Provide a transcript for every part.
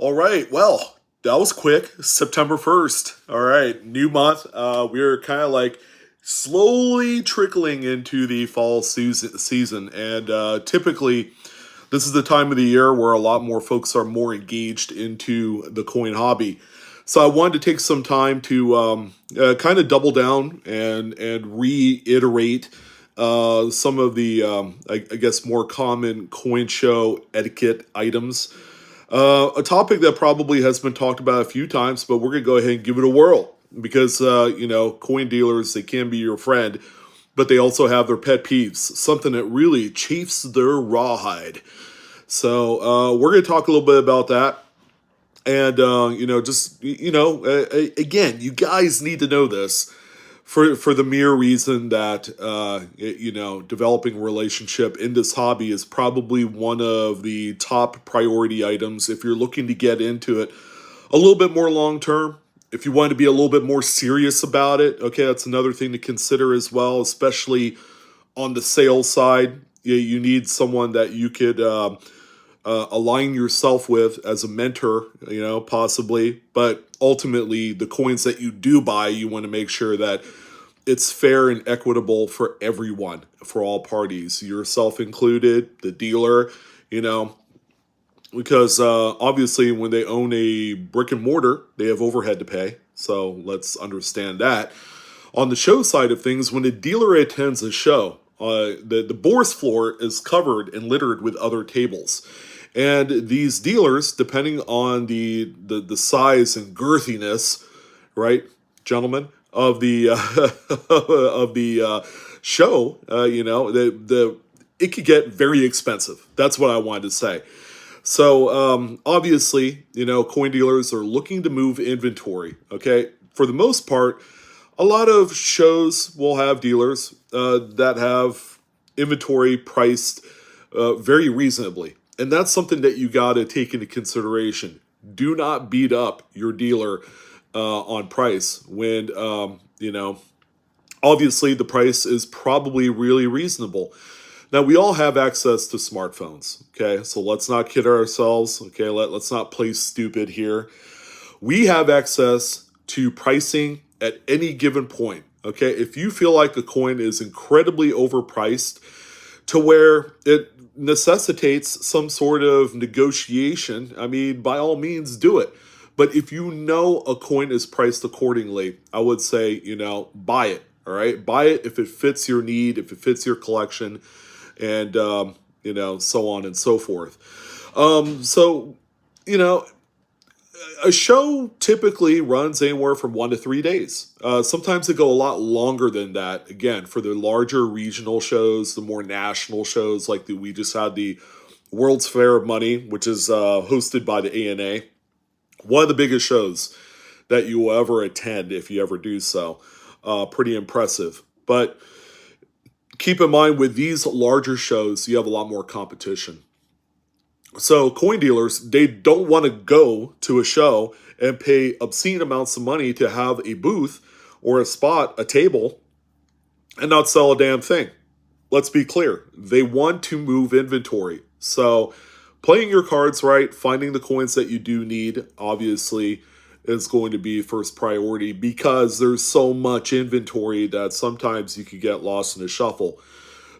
All right. Well, that was quick. September 1st. All right. New month. We're kind of like slowly trickling into the fall season. And typically, this is the time of the year where a lot more folks are more engaged into the coin hobby. So I wanted to take some time to kind of double down and reiterate some of the, I guess, more common coin show etiquette items, a topic that probably has been talked about a few times, but we're going to go ahead and give it a whirl because, coin dealers, they can be your friend, but they also have their pet peeves, something that really chafes their rawhide. So we're going to talk a little bit about that. And, again, you guys need to know this for the mere reason that developing a relationship in this hobby is probably one of the top priority items if you're looking to get into it a little bit more long term. If you want to be a little bit more serious about it, okay, that's another thing to consider as well, especially on the sales side. You need someone that you could align yourself with as a mentor, possibly. But ultimately, the coins that you do buy, you want to make sure that it's fair and equitable for everyone, for all parties, yourself included, the dealer, because obviously when they own a brick and mortar, they have overhead to pay. So let's understand that. On the show side of things, when a dealer attends a show, the bourse floor is covered and littered with other tables. And these dealers, depending on the size and girthiness, right, gentlemen, of the of the show, it could get very expensive. That's what I wanted to say. So obviously, coin dealers are looking to move inventory. Okay, for the most part, a lot of shows will have dealers that have inventory priced very reasonably. And that's something that you got to take into consideration. Do not beat up your dealer on price when, obviously the price is probably really reasonable. Now, we all have access to smartphones, okay? So let's not kid ourselves, okay? Let's not play stupid here. We have access to pricing at any given point, okay? If you feel like a coin is incredibly overpriced to where it necessitates some sort of negotiation, I mean, by all means, do it. But if you know a coin is priced accordingly, I would say, buy it, all right? Buy it if it fits your need, if it fits your collection, and, so on and so forth. So, a show typically runs anywhere from 1 to 3 days. Sometimes they go a lot longer than that. Again, for the larger regional shows, the more national shows, like we just had the World's Fair of Money, which is hosted by the ANA. One of the biggest shows that you will ever attend if you ever do so. Pretty impressive. But keep in mind, with these larger shows, you have a lot more competition. So coin dealers, they don't want to go to a show and pay obscene amounts of money to have a booth or a spot, a table, and not sell a damn thing. Let's be clear. They want to move inventory. So playing your cards right, finding the coins that you do need, obviously, is going to be first priority because there's so much inventory that sometimes you could get lost in the shuffle.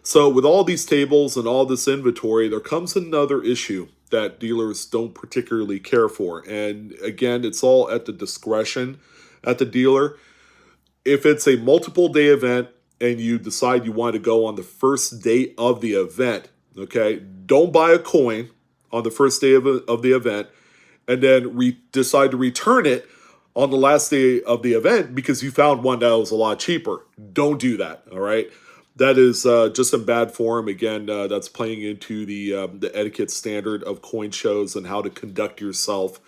So with all these tables and all this inventory, there comes another issue that dealers don't particularly care for. And again, it's all at the discretion at the dealer. If it's a multiple day event and you decide you want to go on the first day of the event, okay, don't buy a coin on the first day of the event and then decide to return it on the last day of the event because you found one that was a lot cheaper. Don't do that, all right? That is just in bad form. Again, that's playing into the etiquette standard of coin shows and how to conduct yourself.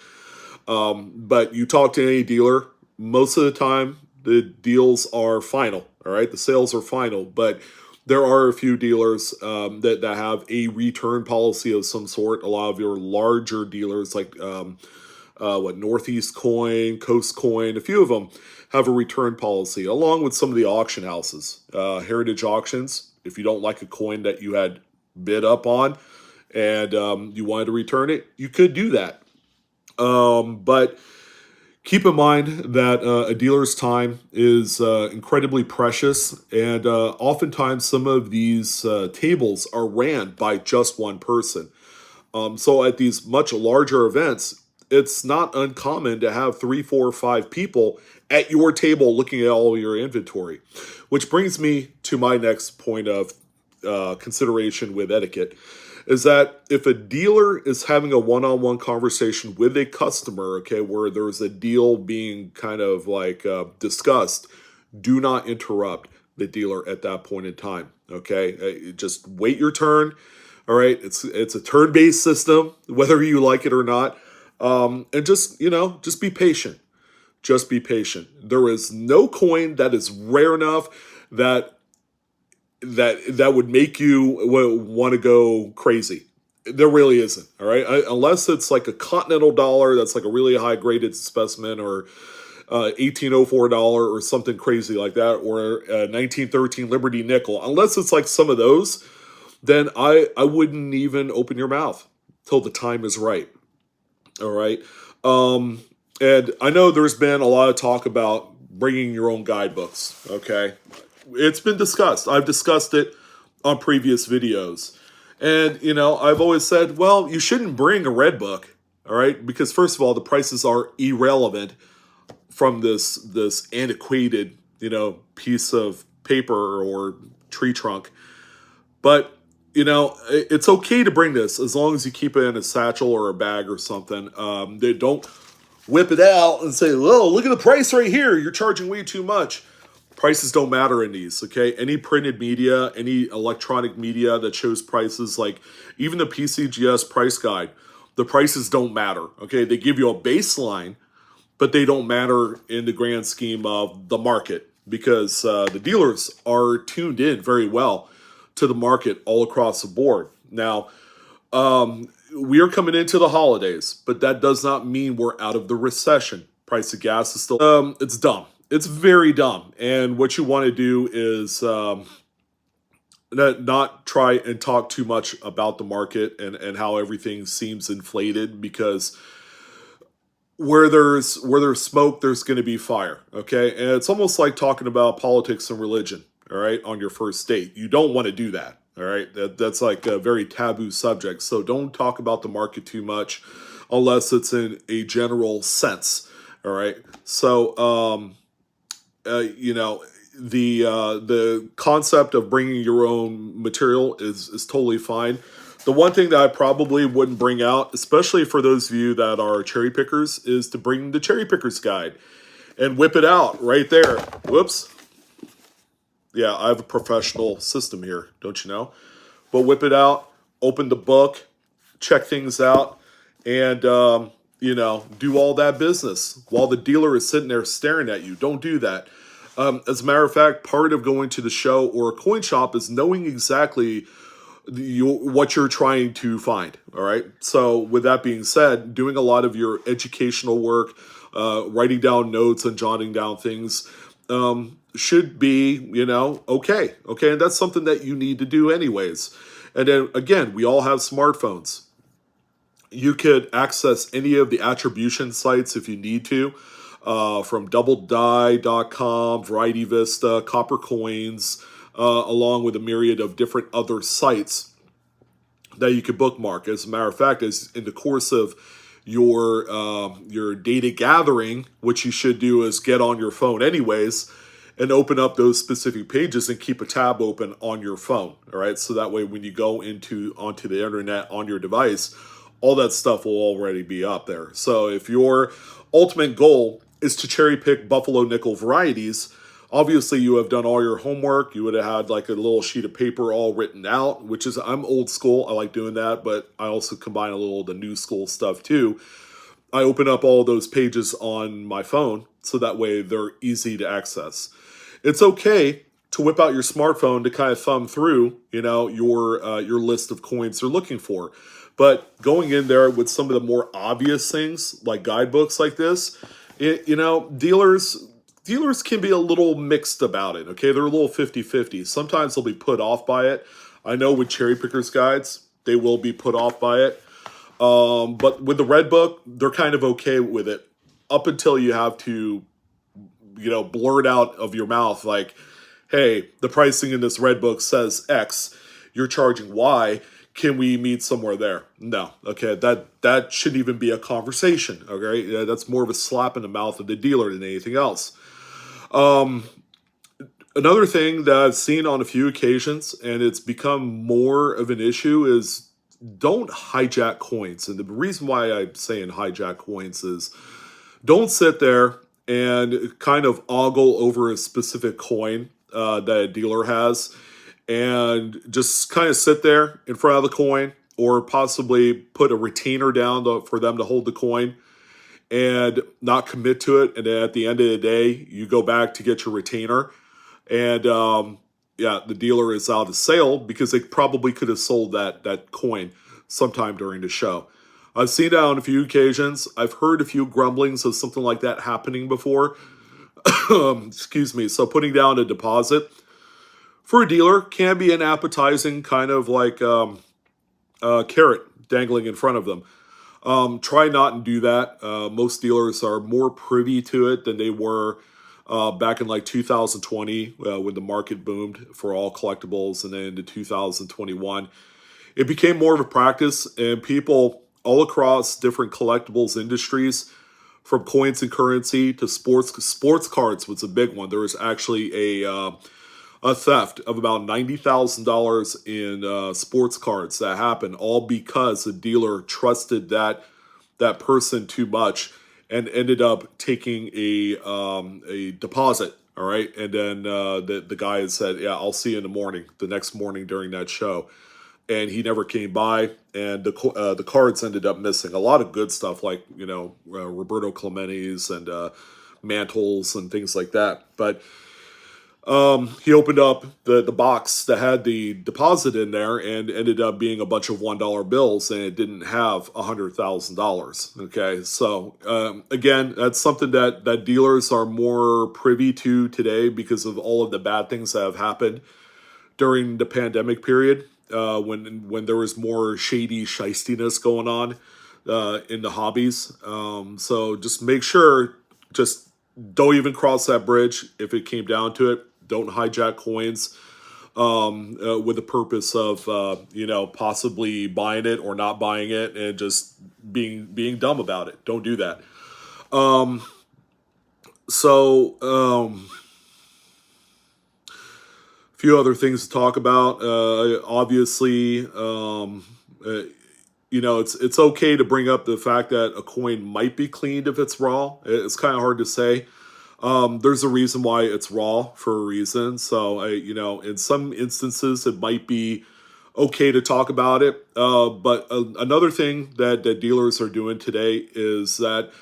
But you talk to any dealer, most of the time the deals are final. All right, the sales are final, but there are a few dealers that have a return policy of some sort. A lot of your larger dealers, like Northeast Coin, Coast Coin, a few of them have a return policy, along with some of the auction houses. Heritage Auctions, if you don't like a coin that you had bid up on and you wanted to return it, you could do that. But keep in mind that a dealer's time is incredibly precious, and oftentimes some of these tables are ran by just one person. So at these much larger events, it's not uncommon to have three, four, five people at your table looking at all your inventory. Which brings me to my next point of consideration with etiquette is that if a dealer is having a one-on-one conversation with a customer, okay, where there's a deal being kind of like discussed, do not interrupt the dealer at that point in time. Okay, just wait your turn. All right, it's a turn-based system, whether you like it or not, and just be patient. Just be patient. There is no coin that is rare enough that that would make you want to go crazy. There really isn't. All right, unless it's like a continental dollar that's like a really high graded specimen, or 1804 dollar or something crazy like that, or 1913 Liberty nickel. Unless it's like some of those, then I wouldn't even open your mouth till the time is right. All right. And I know there's been a lot of talk about bringing your own guidebooks. Okay. It's been discussed. I've discussed it on previous videos. And, I've always said, well, you shouldn't bring a red book. All right. Because first of all, the prices are irrelevant from this antiquated, piece of paper or tree trunk. But it's okay to bring this as long as you keep it in a satchel or a bag or something. They don't whip it out and say, "Oh, look at the price right here. You're charging way too much." Prices don't matter in these, okay? Any printed media, any electronic media that shows prices, like even the PCGS price guide, the prices don't matter, okay? They give you a baseline, but they don't matter in the grand scheme of the market because the dealers are tuned in very well to the market all across the board. Now, we are coming into the holidays, but that does not mean we're out of the recession. Price of gas is still, it's dumb. It's very dumb. And what you want to do is not try and talk too much about the market and how everything seems inflated, because where there's smoke, there's going to be fire. Okay. And it's almost like talking about politics and religion. All right. On your first date, you don't want to do that. All right. That's like a very taboo subject. So don't talk about the market too much unless it's in a general sense. All right. So, the concept of bringing your own material is totally fine. The one thing that I probably wouldn't bring out, especially for those of you that are cherry pickers, is to bring the cherry picker's guide and whip it out right there. Whoops. Yeah, I have a professional system here, don't you know? But whip it out, open the book, check things out, and, do all that business while the dealer is sitting there staring at you. Don't do that. As a matter of fact, part of going to the show or a coin shop is knowing exactly what you're trying to find. All right. So with that being said, doing a lot of your educational work, writing down notes and jotting down things should be, okay. Okay. And that's something that you need to do anyways. And then again, we all have smartphones. You could access any of the attribution sites if you need to, from doubledie.com, Variety Vista, Copper Coins, along with a myriad of different other sites that you could bookmark. As a matter of fact, as in the course of your data gathering, what you should do is get on your phone anyways and open up those specific pages and keep a tab open on your phone. All right, so that way when you go onto the internet on your device, all that stuff will already be up there. So if your ultimate goal is to cherry pick Buffalo nickel varieties, obviously you have done all your homework. You would have had like a little sheet of paper all written out, which is, I'm old school. I like doing that, but I also combine a little of the new school stuff too. I open up all those pages on my phone so that way they're easy to access. It's okay to whip out your smartphone to kind of thumb through, your list of coins they're looking for. But going in there with some of the more obvious things like guidebooks like this, dealers can be a little mixed about it, okay? They're a little 50-50. Sometimes they'll be put off by it. I know with cherry pickers guides, they will be put off by it. But with the red book, they're kind of okay with it up until you have to, blurt out of your mouth like, hey, the pricing in this red book says X, you're charging Y. Can we meet somewhere there? No. Okay, that shouldn't even be a conversation. Okay, yeah, that's more of a slap in the mouth of the dealer than anything else. Another thing that I've seen on a few occasions, and it's become more of an issue, is don't hijack coins. And the reason why I'm saying hijack coins is don't sit there and kind of ogle over a specific coin that a dealer has and just kind of sit there in front of the coin or possibly put a retainer down for them to hold the coin and not commit to it. And then at the end of the day, you go back to get your retainer. And yeah, the dealer is out of sale because they probably could have sold that coin sometime during the show. I've seen that on a few occasions. I've heard a few grumblings of something like that happening before. Excuse me. So putting down a deposit for a dealer can be an appetizing kind of like carrot dangling in front of them. Try not and do that. Most dealers are more privy to it than they were back in like 2020 when the market boomed for all collectibles, and then into 2021. It became more of a practice, and people all across different collectibles industries, from coins and currency to sports cards was a big one. There was actually a theft of about $90,000 in sports cards that happened, all because the dealer trusted that person too much and ended up taking a deposit. All right, and then the guy had said, "Yeah, I'll see you in the morning." The next morning during that show, and he never came by, and the cards ended up missing. A lot of good stuff like Roberto Clementi's and mantles and things like that, but. He opened up the box that had the deposit in there and ended up being a bunch of $1 bills, and it didn't have $100,000. Okay, so again, that's something that dealers are more privy to today because of all of the bad things that have happened during the pandemic period when there was more shady shystiness going on in the hobbies. So just make sure, just don't even cross that bridge if it came down to it. Don't hijack coins with the purpose of possibly buying it or not buying it and just being dumb about it. Don't do that. A few other things to talk about. Obviously, it's okay to bring up the fact that a coin might be cleaned if it's raw. It's kind of hard to say. There's a reason why it's raw for a reason. So, in some instances, it might be okay to talk about it. But another thing that dealers are doing today is that,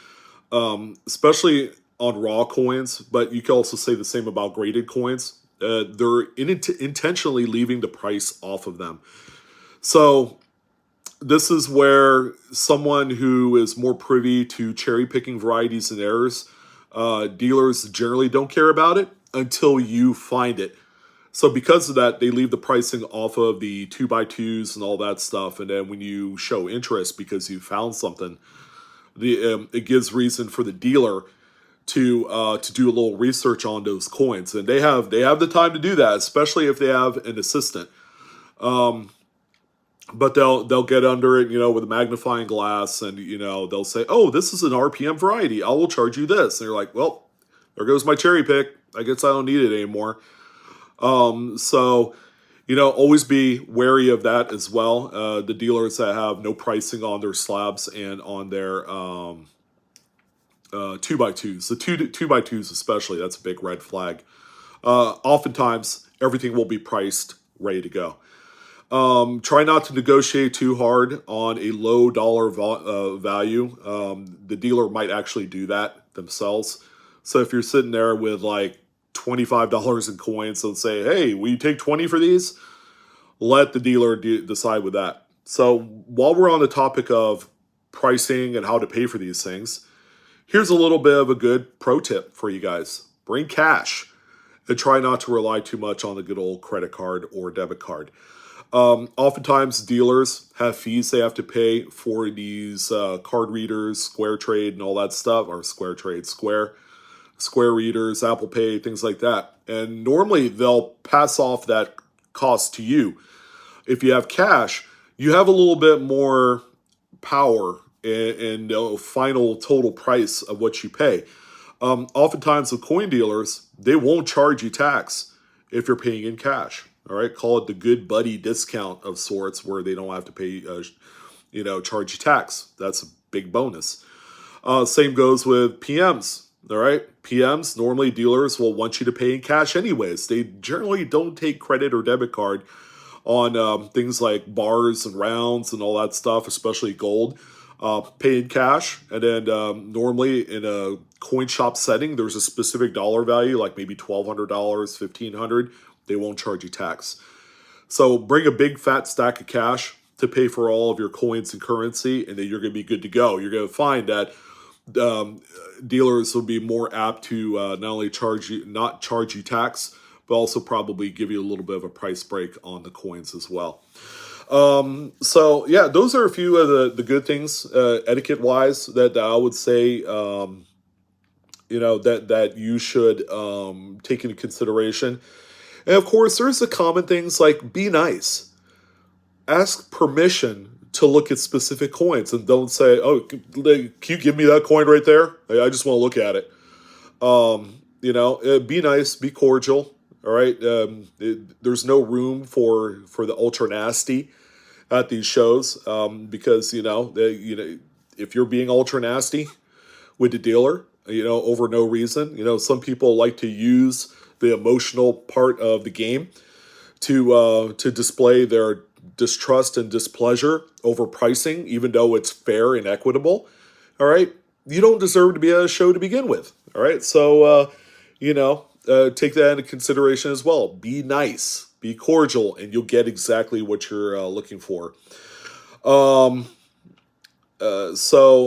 especially on raw coins, but you can also say the same about graded coins, they're intentionally leaving the price off of them. So this is where someone who is more privy to cherry picking varieties and errors, dealers generally don't care about it until you find it. So because of that, they leave the pricing off of the 2x2s and all that stuff. And then when you show interest because you found something, it gives reason for the dealer to do a little research on those coins. And they have the time to do that, especially if they have an assistant. But they'll get under it, with a magnifying glass, and they'll say, "Oh, this is an RPM variety. I will charge you this." And you're like, "Well, there goes my cherry pick. I guess I don't need it anymore." So always be wary of that as well. The dealers that have no pricing on their slabs and on their 2x2s, the 2x2s especially, that's a big red flag. Oftentimes, everything will be priced ready to go. Try not to negotiate too hard on a low dollar value. The dealer might actually do that themselves. So if you're sitting there with like $25 in coins and say, "Hey, will you take 20 for these?" Let the dealer decide with that. So while we're on the topic of pricing and how to pay for these things, here's a little bit of a good pro tip for you guys. Bring cash and try not to rely too much on the good old credit card or debit card. Oftentimes, dealers have fees they have to pay for these card readers, Square Trade, and all that stuff, or Square Trade, Square readers, Apple Pay, things like that. And normally they'll pass off that cost to you. If you have cash, you have a little bit more power in the final total price of what you pay. Oftentimes, with coin dealers, they won't charge you tax if you're paying in cash. All right, call it the good buddy discount of sorts, where they don't have to pay, charge you tax. That's a big bonus. Same goes with PMs. All right, PMs normally dealers will want you to pay in cash anyways. They generally don't take credit or debit card on things like bars and rounds and all that stuff, especially gold. Pay in cash, and then normally in a coin shop setting, there's a specific dollar value, like maybe $1,200, $1,500. They won't charge you tax. So bring a big fat stack of cash to pay for all of your coins and currency, and then you're going to be good to go. You're going to find that dealers will be more apt to not only not charge you tax, but also probably give you a little bit of a price break on the coins as well. So yeah, those are a few of the good things etiquette wise that I would say that you should take into consideration. And of course, there's the common things like be nice, ask permission to look at specific coins, and don't say, "Oh, can you give me that coin right there? I just want to look at it." Be nice, be cordial. All right, there's no room for the ultra nasty at these shows, because if you're being ultra nasty with the dealer, over no reason, some people like to use the emotional part of the game to display their distrust and displeasure over pricing, even though it's fair and equitable. All right, you don't deserve to be at a show to begin with. All right, so take that into consideration as well. Be nice, be cordial, and you'll get exactly what you're looking for. So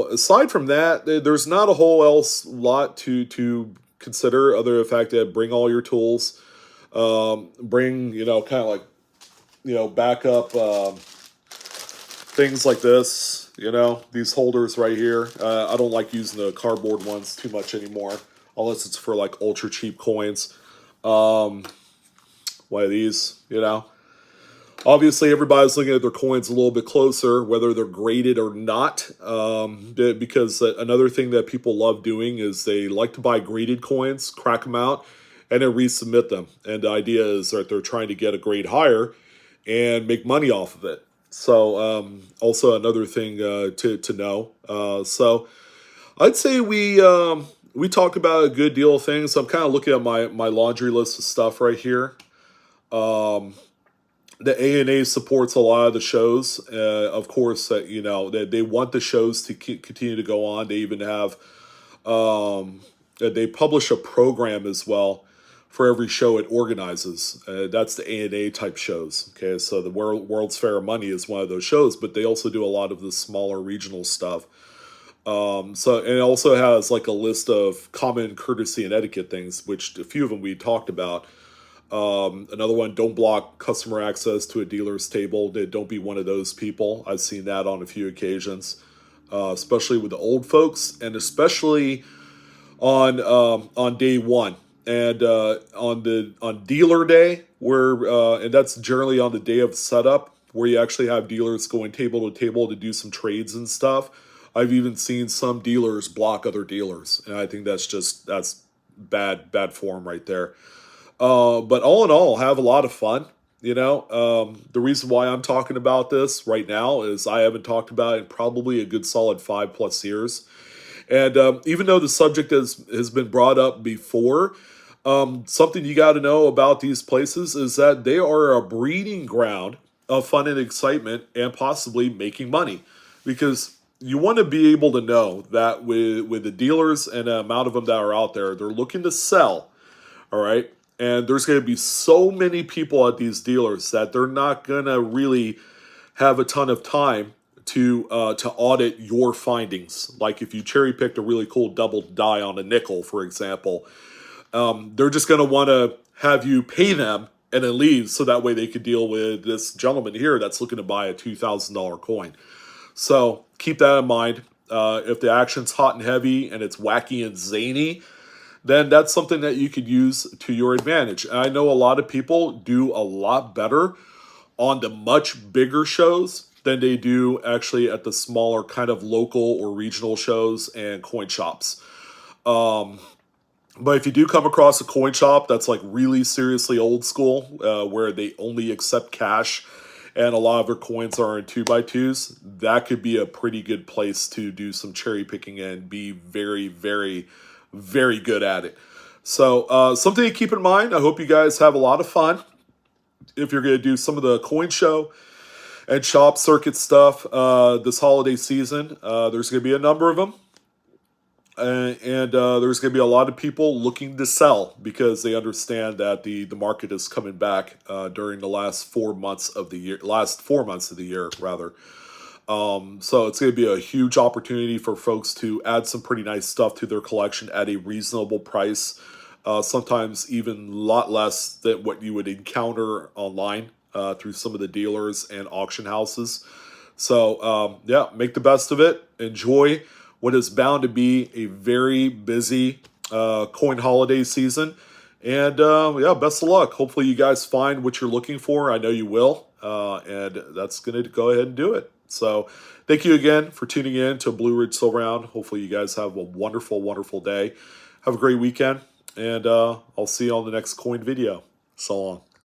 aside from that, there's not a whole else lot to consider other than the fact that bring all your tools. Bring kind of like backup things like this. These holders right here. I don't like using the cardboard ones too much anymore, unless it's for like ultra cheap coins. One of these, Obviously, everybody's looking at their coins a little bit closer, whether they're graded or not. Because another thing that people love doing is they like to buy graded coins, crack them out, and then resubmit them. And the idea is that they're trying to get a grade higher and make money off of it. So, also another thing to know. So, I'd say we talked about a good deal of things. I'm kind of looking at my laundry list of stuff right here. The ANA supports a lot of the shows. Of course, that they want the shows to continue to go on. They even have they publish a program as well for every show it organizes. That's the ANA type shows. Okay, so the World's Fair of Money is one of those shows, but they also do a lot of the smaller regional stuff. And it also has like a list of common courtesy and etiquette things, which a few of them we talked about. Another one, don't block customer access to a dealer's table. Don't be one of those people. I've seen that on a few occasions, especially with the old folks, and especially on day one, and on dealer day, where and that's generally on the day of setup, where you actually have dealers going table to table to do some trades and stuff. I've even seen some dealers block other dealers, and I think that's bad form right there. But all in all, have a lot of fun. The reason why I'm talking about this right now is I haven't talked about it in probably a good solid 5+ years. And even though the subject has been brought up before, something you got to know about these places is that they are a breeding ground of fun and excitement and possibly making money. Because you want to be able to know that with the dealers and the amount of them that are out there, they're looking to sell. All right. And there's going to be so many people at these dealers that they're not going to really have a ton of time to audit your findings. Like if you cherry picked a really cool double die on a nickel, for example, they're just going to want to have you pay them and then leaves so that way they could deal with this gentleman here that's looking to buy a $2,000 coin. So keep that in mind. If the action's hot and heavy and it's wacky and zany, then that's something that you could use to your advantage. And I know a lot of people do a lot better on the much bigger shows than they do actually at the smaller kind of local or regional shows and coin shops. But if you do come across a coin shop that's like really seriously old school, where they only accept cash and a lot of their coins are in 2x2s, that could be a pretty good place to do some cherry picking and be very, very, very good at it. So something to keep in mind. I hope you guys have a lot of fun. If you're going to do some of the coin show and shop circuit stuff this holiday season, there's going to be a number of them. And there's going to be a lot of people looking to sell because they understand that the market is coming back during the last 4 months of the year, rather. So it's going to be a huge opportunity for folks to add some pretty nice stuff to their collection at a reasonable price. Sometimes even a lot less than what you would encounter online through some of the dealers and auction houses. So yeah, make the best of it. Enjoy what is bound to be a very busy coin holiday season. And yeah, best of luck. Hopefully you guys find what you're looking for. I know you will. And that's going to go ahead and do it. So thank you again for tuning in to Blue Ridge Silverhound. Hopefully you guys have a wonderful, wonderful day. Have a great weekend. And I'll see you on the next coin video. So long.